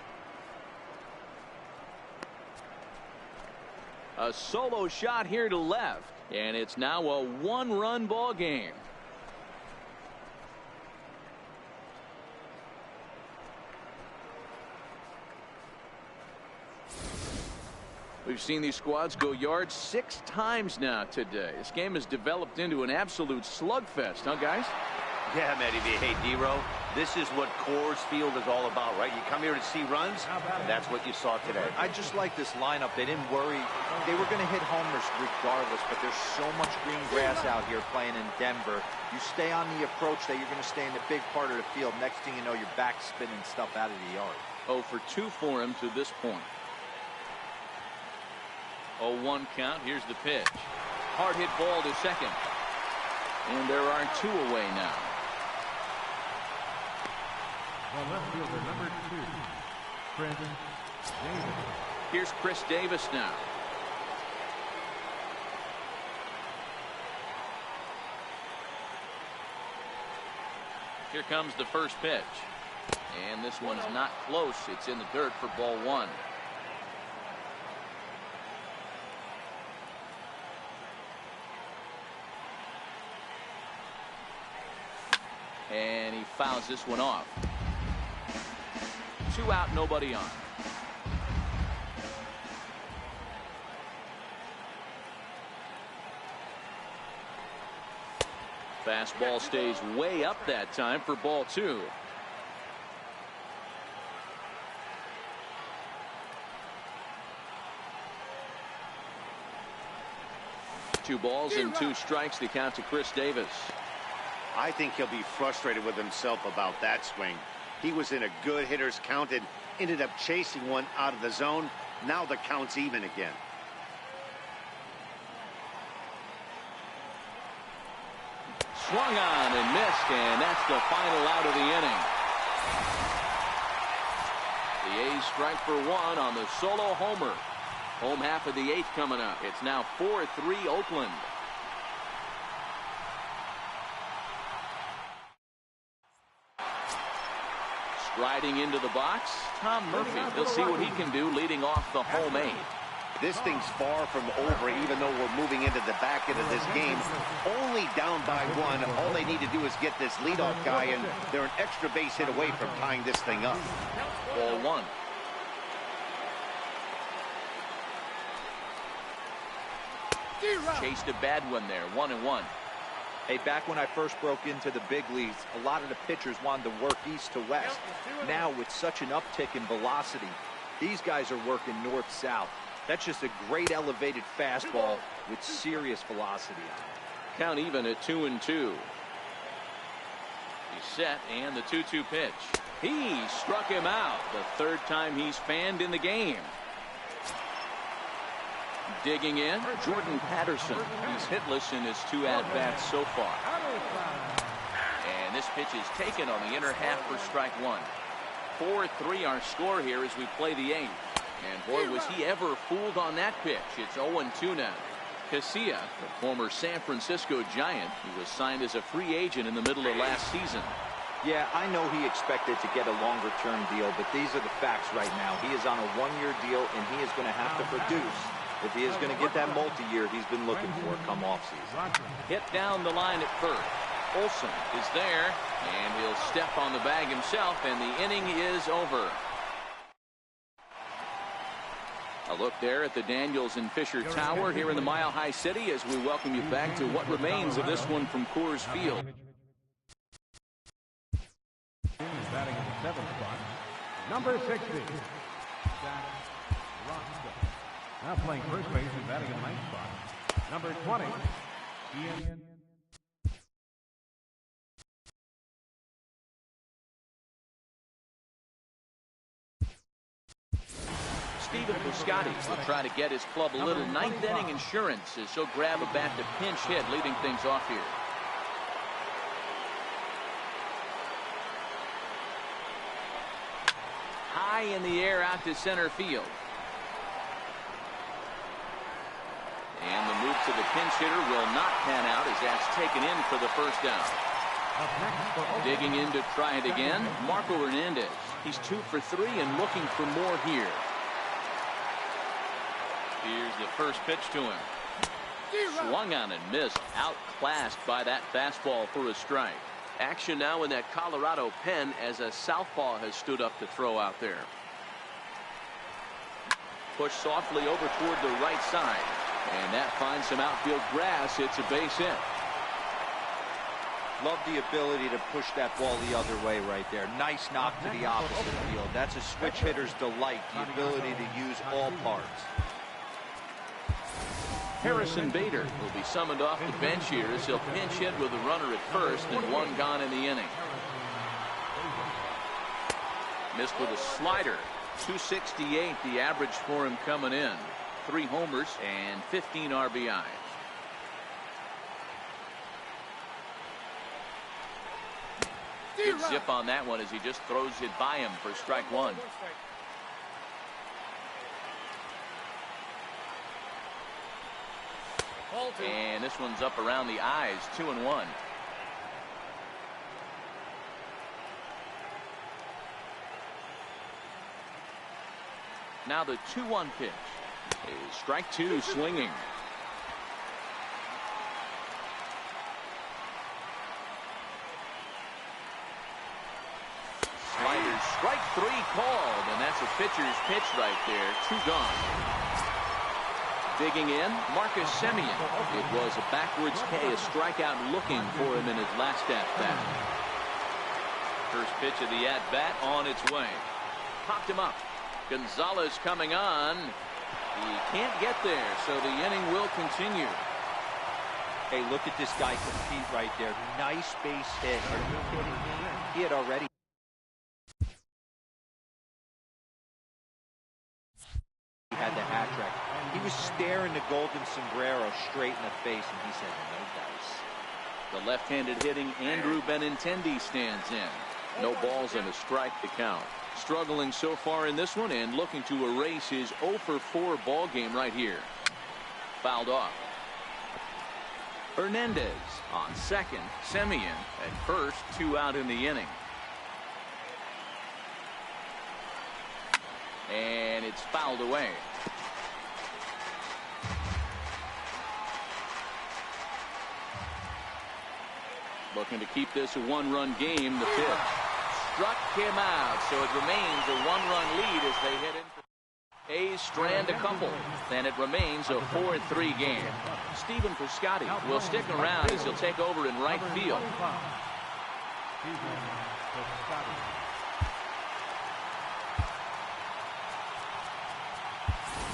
A solo shot here to left. And it's now a one-run ball game. We've seen these squads go yards 6 times now today. This game has developed into an absolute slugfest, huh, guys? Yeah, Matty V. Hey, D-Row, this is what Coors Field is all about, right? You come here to see runs, that's what you saw today. I just like this lineup. They didn't worry. They were going to hit homers regardless, but there's so much green grass out here playing in Denver. You stay on the approach that you're going to stay in the big part of the field. Next thing you know, you're back spinning stuff out of the yard. 0 for 2 for him to this point. 0-1 count. Here's the pitch. Hard hit ball to second. And there are 2 away now. The left fielder, number 2, Chris Davis. Here's Chris Davis now. Here comes the first pitch. And this one's not close. It's in the dirt for ball 1. And he fouls this one off. 2 out, nobody on. Fastball stays way up that time for ball 2. Two balls and 2 strikes to count to Chris Davis. I think he'll be frustrated with himself about that swing. He was in a good hitter's count and ended up chasing one out of the zone. Now the count's even again. Swung on and missed, and that's the final out of the inning. The A's strike for 1 on the solo homer. Home half of the 8th coming up. It's now 4-3 Oakland. Striding into the box, Tom Murphy. He'll see what he can do leading off the home 8. This thing's far from over, even though we're moving into the back end of this game. Only down by 1. All they need to do is get this leadoff guy, and they're an extra base hit away from tying this thing up. Ball 1. Chased a bad one there. 1-1. Hey, back when I first broke into the big leagues, a lot of the pitchers wanted to work east to west. Now, with such an uptick in velocity, these guys are working north-south. That's just a great elevated fastball with serious velocity on it. Count even at 2-2. He's set, and the 2-2 pitch. He struck him out. The 3rd time he's fanned in the game. Digging in, Jordan Patterson. He's hitless in his 2 at-bats so far. And this pitch is taken on the inner half for strike 1. 4-3 our score here as we play the 8th. And boy, was he ever fooled on that pitch. It's 0-2 now. Casilla, the former San Francisco Giant, he was signed as a free agent in the middle of last season. Yeah, I know he expected to get a longer-term deal, but these are the facts right now. He is on a 1-year deal, and he is going to have to produce if he is going to get that multi-year he's been looking for come offseason. Hit down the line at first. Olsen is there, and he'll step on the bag himself, and the inning is over. A look there at the Daniels and Fisher Tower here in the Mile High City as we welcome you back to what remains of this one from Coors Field. Batting in the 7th spot, number 60, Zach Rockstone. Now playing first base and batting in the 9th spot, number 20, Ian. Stephen Piscotty will try to get his club a little 9th inning insurance as he'll grab a bat to pinch hit, leading things off here. High in the air out to center field. move to the pinch hitter will not pan out as that's taken in for the first down. Digging in to try it again, Marco Hernandez. He's 2 for 3 and looking for more here. Here's the first pitch to him. Swung on and missed. Outclassed by that fastball for a strike. Action now in that Colorado pen as a southpaw has stood up to throw out there. Push softly over toward the right side. And that finds some outfield grass. It's a base hit. Love the ability to push that ball the other way right there. Nice knock to the opposite field. That's a switch hitter's delight, the ability to use all parts. Harrison Bader will be summoned off the bench here as he'll pinch hit with a runner at first and 1 gone in the inning. Missed with a slider. 268 the average for him coming in. 3 homers and 15 RBIs. Good zip on that one as he just throws it by him for strike 1. And this one's up around the eyes. 2-1. Now the 2-1 pitch is strike 2 swinging. Sliders, strike 3 called, and that's a pitcher's pitch right there. 2 gone. Digging in, Marcus Semien. It was a backwards K, a strikeout looking for him in his last at-bat. First pitch of the at-bat on its way. Popped him up. Gonzalez coming on. He can't get there, so the inning will continue. Hey, look at this guy compete right there. Nice base hit. Are you kidding me? He had already had the hat trick. He was staring the golden sombrero straight in the face, and he said, no dice. The left-handed hitting Andrew Benintendi stands in. No balls and a strike to count. Struggling so far in this one and looking to erase his 0 for 4 ball game right here. Fouled off. Hernandez on second. Semien at first. 2 out in the inning. And it's fouled away. Looking to keep this a 1-run game. The pitch struck him out, so it remains a 1-run lead as they head in. A's strand a couple, and it remains a 4-3 game. Stephen Piscotty will stick around as he'll take over in right field.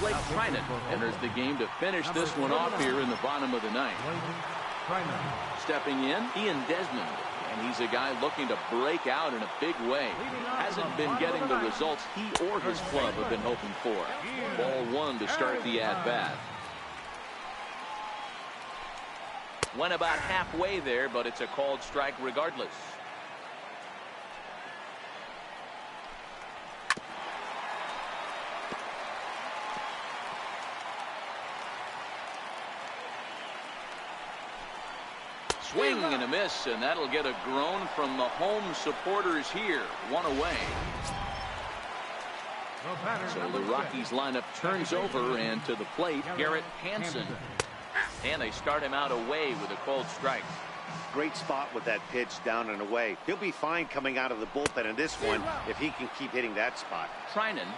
Blake Trinan enters the game to finish this one off here in the bottom of the ninth. Stepping in, Ian Desmond, and he's a guy looking to break out in a big way. Hasn't been getting the results he or his club have been hoping for. Ball 1 to start the at-bat. Went about halfway there, but it's a called strike regardless. Swing and a miss, and that'll get a groan from the home supporters here. 1 away. So the Rockies lineup turns over, and to the plate, Garrett Hansen. And they start him out away with a cold strike. Great spot with that pitch down and away. He'll be fine coming out of the bullpen in this one if he can keep hitting that spot. Trinan,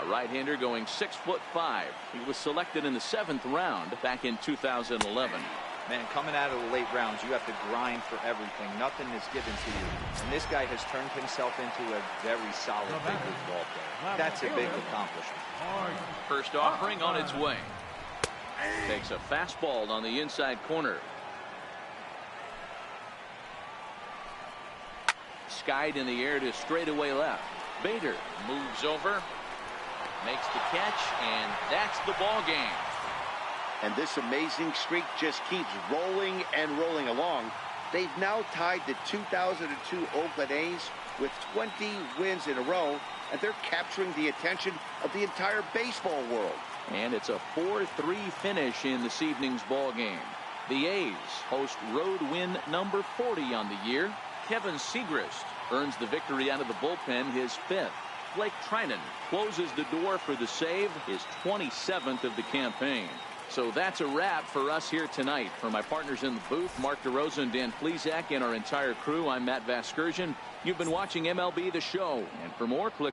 a right-hander going 6'5". He was selected in the 7th round back in 2011. Man, coming out of the late rounds, you have to grind for everything. Nothing is given to you. And this guy has turned himself into a very solid big league ball player. That's a big accomplishment. First offering on its way. Takes a fastball on the inside corner. Skied in the air to straightaway left. Bader moves over, makes the catch, and that's the ball game. And this amazing streak just keeps rolling and rolling along. They've now tied the 2002 Oakland A's with 20 wins in a row, and they're capturing the attention of the entire baseball world. And it's a 4-3 finish in this evening's ball game. The A's host road win number 40 on the year. Kevin Segrist earns the victory out of the bullpen, his 5th. Blake Trinan closes the door for the save, his 27th of the campaign. So that's a wrap for us here tonight. For my partners in the booth, Mark DeRosa and Dan Plesac, and our entire crew, I'm Matt Vasgersian. You've been watching MLB The Show. And for more, click